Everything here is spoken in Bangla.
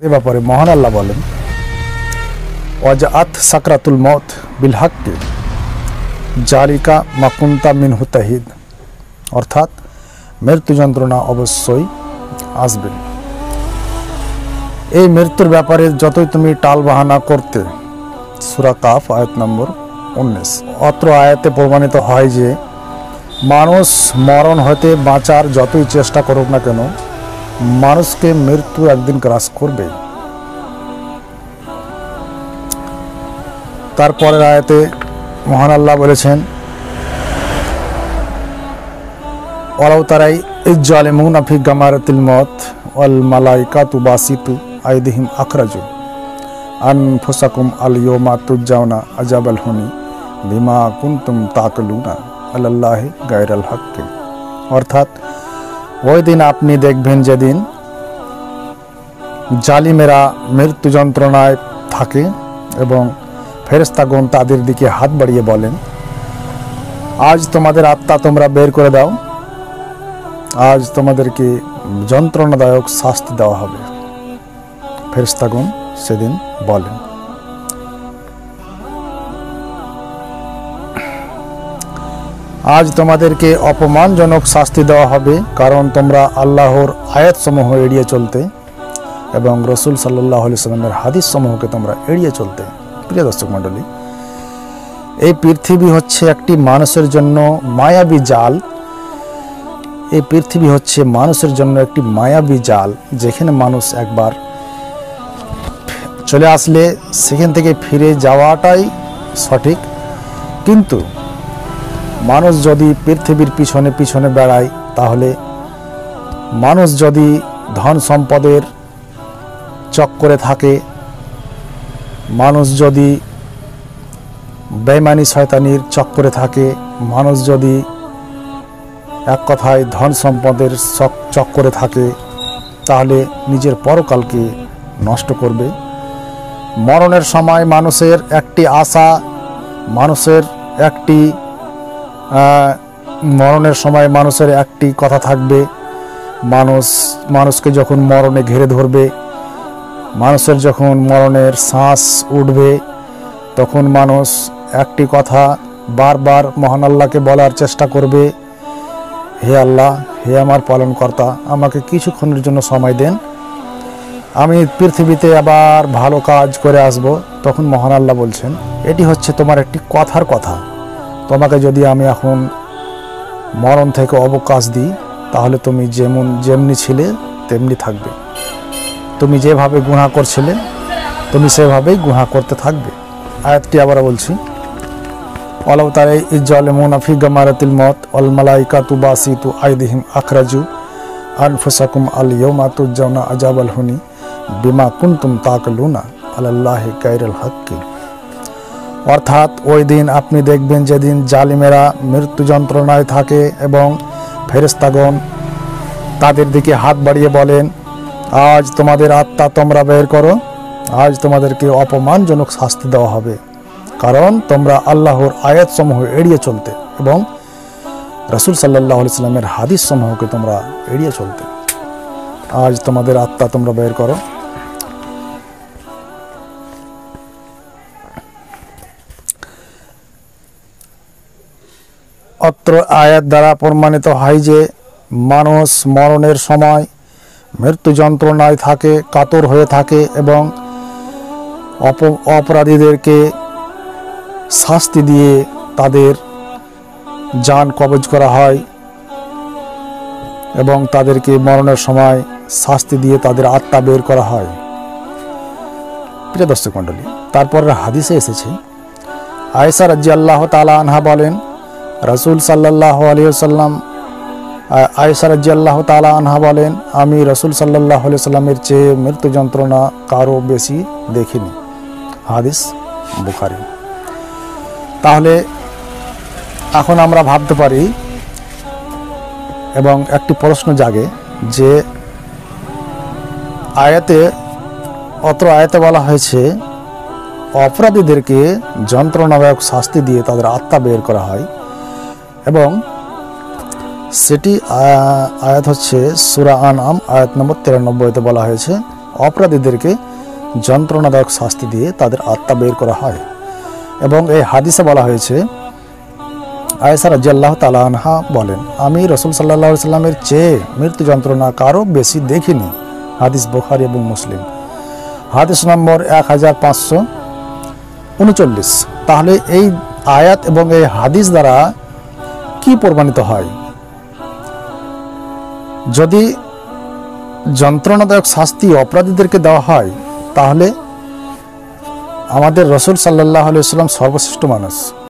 এ ব্যাপারে মহান আল্লাহ বলেন, ওয়াজাআত সাকরাতুল মউত বিল হাক্কি জালিকা মা কুনতা মিনহু তাহিদ, অর্থাৎ মৃত্যু যন্ত্রণা অবশ্যই আসবে। এই মৃত্যুর ব্যাপারে যতই তুমি টাল বাহানা করতে, সূরা কাফ আয়াত নম্বর 19। অত্র আয়াতে প্রমাণিত হয় যে মানুষ মরণ হতে বাঁচার যতই চেষ্টা করুক না কেন, মানুষকে মৃত্যু একদিন গ্রাস করবে। তারপরের আয়াতে মহান আল্লাহ বলেছেন, ওয়ালাউ তারাই ইয যালিমুনা ফি গামারাতিল মউত ওয়াল মালাইকাতু বাসিতু আইদিহিম আখরাজু আনফুসাকুম আল ইয়াওমা তুজাউনা আযাবাল হুনি বিমা কুনতুম তাকলুনা আলাল্লাহি গায়রাল হাক্কি, অর্থাৎ ওই দিন আপনি দেখবেন যেদিন জালিমেরা মৃত্যু যন্ত্রণায় থাকে এবং ফেরেশতাগণ তাদের দিকে হাত বাড়িয়ে বলেন, আজ তোমাদের আত্মা তোমরা বের করে দাও, আজ তোমাদেরকে যন্ত্রণাদায়ক শাস্তি দেওয়া হবে। ফেরেশতাগণ সেদিন বলেন। আজ তোমাদেরকে অপমানজনক শাস্তি দেওয়া হবে, কারণ তোমরা আল্লাহর আয়াতসমূহ এড়িয়ে চলতে এবং রসুল সাল্লাল্লাহু আলাইহি সাল্লামের হাদিস সমূহকে তোমরা এড়িয়ে চলতে। প্রিয় দর্শক মণ্ডলী, এই পৃথিবী হচ্ছে একটি মানুষের জন্য মায়াবী জাল। এই পৃথিবী হচ্ছে মানুষের জন্য একটি মায়াবী জাল, যেখানে মানুষ একবার চলে আসলে সেখান থেকে ফিরে যাওয়াটাই সঠিক। কিন্তু মানুষ যদি পৃথিবীর পিছনে পিছনে বেড়ায়, তাহলে মানুষ যদি ধন সম্পদের চক্করে থাকে, মানুষ যদি বেঈমানি শয়তানির চক্করে থাকে, মানুষ যদি এক কথায় ধন সম্পদের চক্করে থাকে, তাহলে নিজের পরকালকে নষ্ট করবে। মরণের সময় মানুষের একটি আশা, মরণের সময় মানুষের একটি কথা থাকবে, মানুষকে যখন মরণে ঘিরে ধরবে, মানুষের যখন মরণের শ্বাস উঠবে, তখন মানুষ একটি কথা বারবার মহান আল্লাহকে বলার চেষ্টা করবে, হে আল্লাহ, হে আমার পালনকর্তা, আমাকে কিছুক্ষণের জন্য সময় দেন, আমি পৃথিবীতে আবার ভালো কাজ করে আসব। তখন মহান আল্লাহ বলছেন, এটি হচ্ছে তোমার একটি কথার কথা। তোমাকে যদি আমি এখন মরণ থেকে অবকাশ দিই, তাহলে তুমি যেমনি ছিলে তেমনি থাকবে। তুমি যেভাবে গুনাহ করছিলে, তুমি সেভাবেই গুনাহ করতে থাকবে। আয়াতটি আবার বলছি, ওয়ালাউ তারাই ইয যালিমুনা ফি গামারাতিল মউত ওয়াল মালাইকাতু বাসিতু আইদিহিম আখরাজু আনফুসাকুম আল ইয়াওমা তুজাউনা আযাবাল হুনি বিমা কুনতুম তাকলুনা আলাল্লাহি গায়রাল হাক্কি, অর্থাৎ ওই দিন আপনি দেখবেন যেদিন জালিমেরা মৃত্যু যন্ত্রণায় থাকে এবং ফেরেশতাগণ তাদের দিকে হাত বাড়িয়ে বলেন, আজ তোমাদের আত্মা তোমরা বের করো, আজ তোমাদেরকে অপমানজনক শাস্তি দেওয়া হবে, কারণ তোমরা আল্লাহর আয়াতসমূহ এড়িয়ে চলতে এবং রাসূল সাল্লাল্লাহু আলাইহি সাল্লামের হাদিস সমূহকে তোমরা এড়িয়ে চলতে। আজ তোমাদের আত্মা তোমরা বের করো। অত্র আয়াত দ্বারা প্রমাণিত হয় যে মানুষ মরণের সময় মৃত্যু যন্ত্রণায় থাকে, কাতর হয়ে থাকে এবং অপরাধীদেরকে শাস্তি দিয়ে তাদের জান কবজ করা হয় এবং তাদেরকে মরণের সময় শাস্তি দিয়ে তাদের আত্মা বের করা হয়। প্রিয় দর্শক মণ্ডলী, তারপর হাদিসে এসেছে, আয়েশা রাদিয়াল্লাহু তাআলা আনহা বলেন, রাসূল সাল্লাল্লাহু আলাইহি ওয়াসাল্লাম, আয়েশা রাদিয়াল্লাহু তাআলা আনহা বলেন, আমি রাসূল সাল্লাল্লাহু আলাইহি ওয়াসাল্লামের চেয়ে মৃত্যু যন্ত্রণা কারো বেশি দেখিনি। হাদিস বুখারী। তাহলে এখন আমরা ভাবতে পারি এবং একটি প্রশ্ন জাগে যে অত্র আয়াতে বলা হয়েছে অপরাধীদেরকে যন্ত্রণাদায়ক শাস্তি দিয়ে তাদের আত্মা বের করা হয়, এবং সেটি আয়াত হচ্ছে সূরা আনআম আয়াত নম্বর 93-তে বলা হয়েছে, অপরাধীদেরকে যন্ত্রণাদায়ক শাস্তি দিয়ে তাদের আত্মা বের করা হয়। এবং এই হাদিসে বলা হয়েছে, আয়েশা রাদিয়াল্লাহু তাআলা আনহা বলেন, আমি রাসূল সাল্লাল্লাহু আলাইহি সাল্লামের চেয়ে মৃত্যু যন্ত্রণা কারো বেশি দেখিনি। হাদিস বুখারী এবং মুসলিম। হাদিস নম্বর 1539। তাহলে এই আয়াত এবং এই হাদিস দ্বারা কি প্রমাণিত হয়? যদি যন্ত্রণাদায়ক শাস্তি অপরাধীদেরকে দেওয়া হয়, তাহলে আমাদের রাসূল সাল্লাল্লাহু আলাইহি সাল্লাম সর্বশ্রেষ্ঠ মানুষ।